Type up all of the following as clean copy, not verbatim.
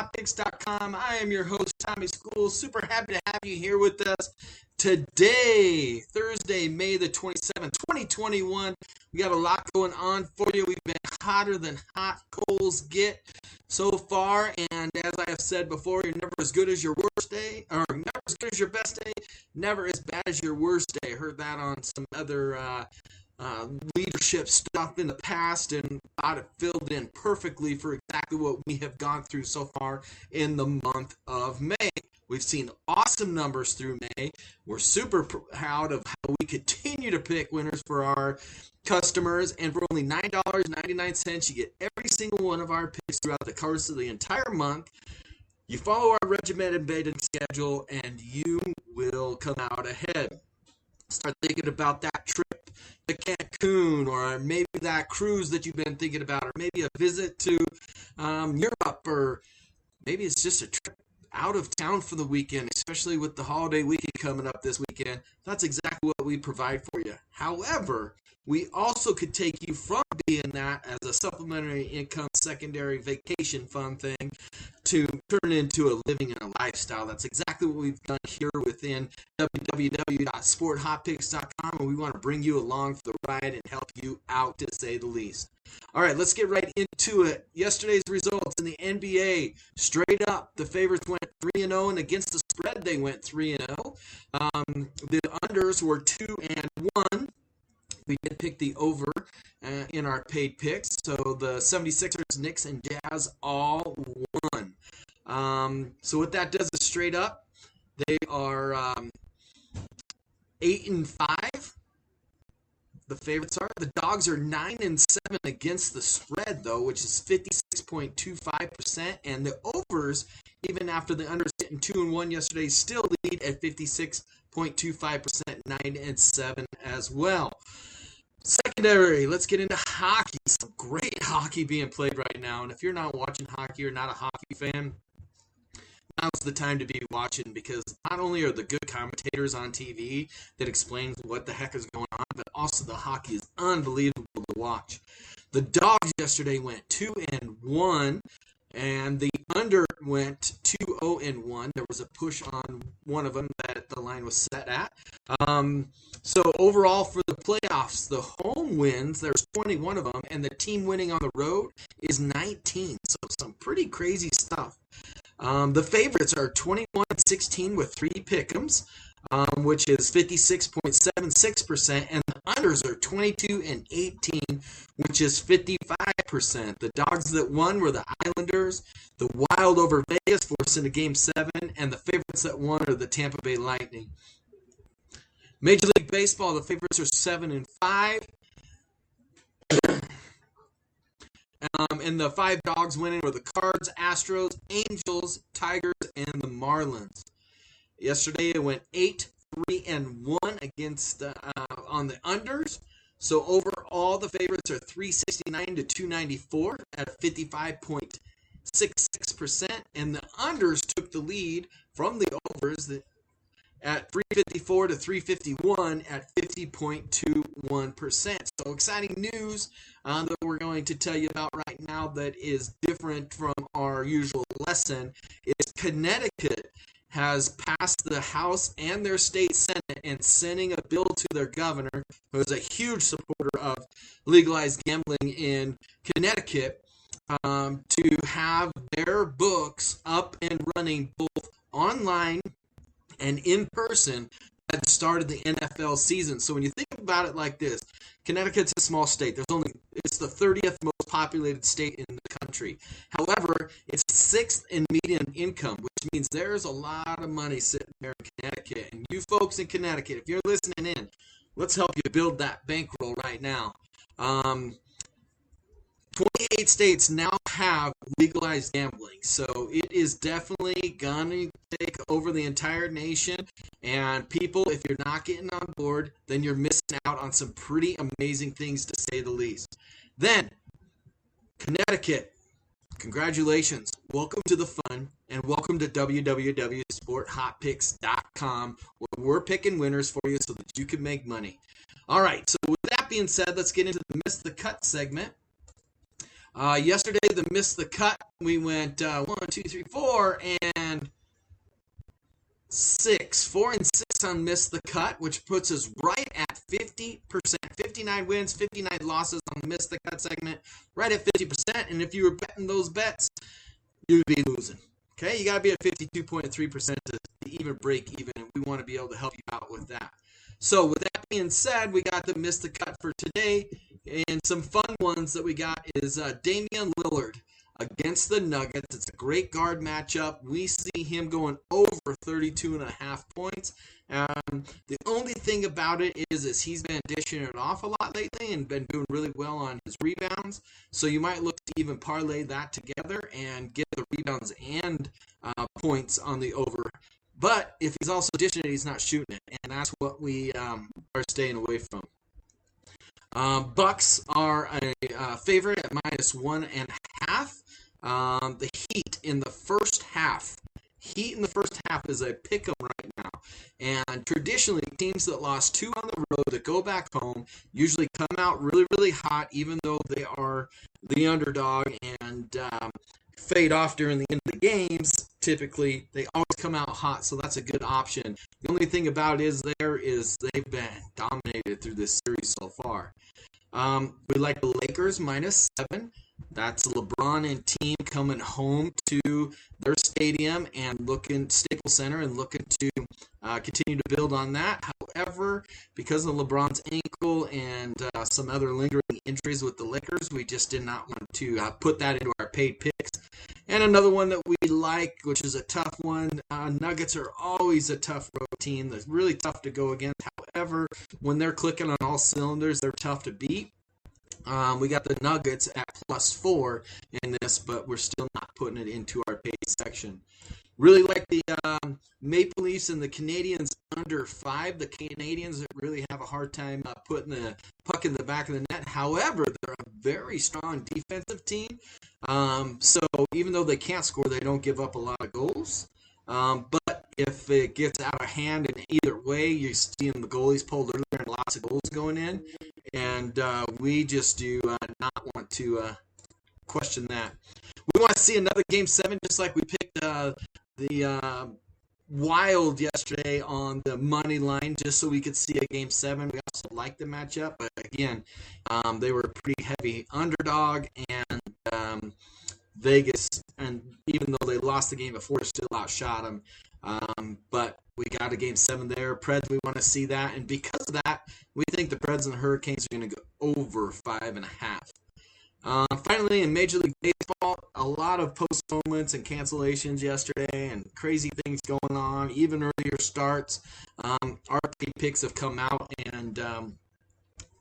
sporthotpicks.com. I am your host, Tommy School. Super happy to have you here with us today, Thursday, May the 27th, 2021. We got a lot going on for you. We've been hotter than hot coals get so far, and as I have said before, you're never as good as your worst day, or never as good as your best day, never as bad as your worst day. Heard that on some other leadership stuff in the past and thought it filled in perfectly for exactly what we have gone through so far in the month of May. We've seen awesome numbers through May. We're super proud of how we continue to pick winners for our customers, and for only $9.99 you get every single one of our picks throughout the course of the entire month. You follow our regimented betting schedule and you will come out ahead. Start thinking about that trip to Cancun, or maybe that cruise that you've been thinking about, or maybe a visit to Europe, or maybe it's just a trip out of town for the weekend, especially with the holiday weekend coming up this weekend. That's exactly what we provide for you. However, we also could take you from being that as a supplementary income secondary vacation fund thing to turn into a living and a lifestyle. That's exactly what we've done here within www.sporthotpicks.com, and we want to bring you along for the ride and help you out, to say the least. All right, let's get right into it. Yesterday's results in the NBA, straight up, the favorites went 3-0, and against the spread, they went 3-0. The unders were 2-1. We did pick the over in our paid picks, so the 76ers, Knicks, and Jazz all won. So what that does is, straight up, they are 8-5. The favorites are. The dogs are 9-7 against the spread, though, which is 56.25%, and the overs, even after the unders hitting 2-1 yesterday, still lead at 56.25%, 9-7 as well. Secondary, let's get into hockey. Some great hockey being played right now, and if you're not watching hockey or not a hockey fan, now's the time to be watching, because not only are the good commentators on TV that explain what the heck is going on, but also the hockey is unbelievable to watch. The dogs yesterday went 2-1, and the under went 2-0-1. There was a push on one of them that the line was set at. So overall for the playoffs, the home wins, there's 21 of them, and the team winning on the road is 19. So some pretty crazy stuff. The favorites are 21-16 with 3 pick'ems, which is 56.76%, and the unders are 22-18, which is 55%. The dogs that won were the Islanders, the Wild over Vegas, forcing a Game 7, and the favorites that won are the Tampa Bay Lightning. Major League Baseball, the favorites are 7-5. And the 5 dogs winning were the Cards, Astros, Angels, Tigers, and the Marlins. Yesterday it went 8-3-1 against on the unders. So overall the favorites are 369-294 at 55.66%, and the unders took the lead from the overs at 354-351 at 50.21%. So exciting news that we're going to tell you about right now that is different from our usual lesson is Connecticut has passed the House and their state Senate and sending a bill to their governor, who is a huge supporter of legalized gambling in Connecticut, to have their books up and running both online and in person at the start of the NFL season. So when you think about it like this, Connecticut's a small state. It's the 30th most populated state in the country. However, it's 6th in median income, which means there's a lot of money sitting there in Connecticut. And you folks in Connecticut, if you're listening in, let's help you build that bankroll right now. 28 states now have legalized gambling, so it is definitely going to take over the entire nation. And people, if you're not getting on board, then you're missing out on some pretty amazing things, to say the least. Then, Connecticut, congratulations. Welcome to the fun, and welcome to www.sporthotpicks.com, where we're picking winners for you so that you can make money. All right, so with that being said, let's get into the Miss the Cut segment. Yesterday, the missed the cut. We went 1, 2, 3, 4, and 6. 4 and 6 on missed the cut, which puts us right at 50%. 59 wins, 59 losses on the missed the cut segment, right at 50%. And if you were betting those bets, you'd be losing. Okay, you got to be at 52.3% to even break even, and we want to be able to help you out with that. So with that being said, we got the miss the cut for today, and some fun ones that we got is Damian Lillard against the Nuggets. It's a great guard matchup. We see him going over 32.5 points. The only thing about it is he's been dishing it off a lot lately and been doing really well on his rebounds. So you might look to even parlay that together and get the rebounds and points on the over. But if he's also dishing it, he's not shooting it, and that's what we are staying away from. Bucks are a favorite at -1.5. The Heat in the first half. Heat in the first half is a pick 'em right now. And traditionally, teams that lost 2 on the road that go back home usually come out really, really hot, even though they are the underdog and fade off during the end of the games. Typically, they always come out hot, so that's a good option. The only thing about it is they've been dominated through this series so far. We like the Lakers -7. That's LeBron and team coming home to their stadium and Staples Center and looking to continue to build on that. However, because of LeBron's ankle and some other lingering injuries with the Lakers, we just did not want to put that into our paid picks. And another one that we like, which is a tough one, Nuggets are always a tough road team. They're really tough to go against. However, when they're clicking on all cylinders, they're tough to beat. We got the Nuggets at +4 in this, but we're still not putting it into our paid section. Really like the Maple Leafs and the Canadians under 5. The Canadians really have a hard time putting the puck in the back of the net. However, they're a very strong defensive team. So even though they can't score, they don't give up a lot of goals. But if it gets out of hand in either way, you're seeing the goalies pulled earlier and lots of goals going in. And we just do not want to question that. We want to see another Game 7, just like we picked the Wild yesterday on the money line, just so we could see a Game 7. We also like the matchup, but again, they were a pretty heavy underdog, and Vegas, and even though they lost the game before, still outshot them. But we got a Game 7 there. Preds, we want to see that, and because of that, we think the Preds and the Hurricanes are going to go over 5.5. Finally, in Major League Baseball, a lot of postponements and cancellations yesterday and crazy things going on, even earlier starts. Our picks have come out, and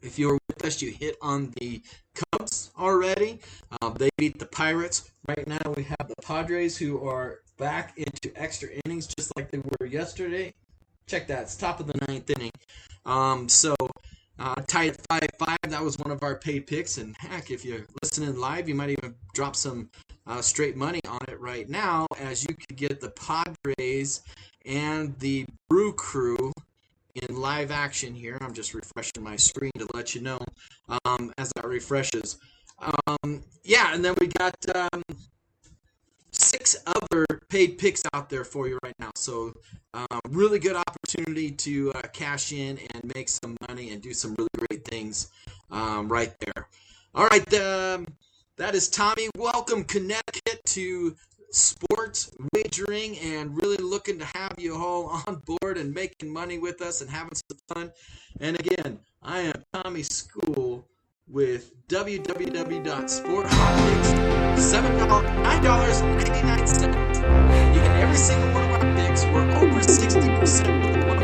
if you were with us, you hit on the Cubs already. They beat the Pirates. Right now, we have the Padres, who are back into extra innings, just like they were yesterday. Check that. It's top of the 9th inning. Tied at 5-5. That was one of our paid picks. And heck, if you're listening live, you might even drop some straight money on it right now, as you could get the Padres and the Brew Crew in live action here. I'm just refreshing my screen to let you know as that refreshes. And then we got 6 other paid picks out there for you right now. So really good opportunity to cash in and make some money and do some really great things right there. All right, that is Tommy. Welcome, Connecticut, to sports wagering, and really looking to have you all on board and making money with us and having some fun. And again, I am Tommy School with www.sporthotpicks, $9.99. You get every single one of our picks. We're over 60% of the one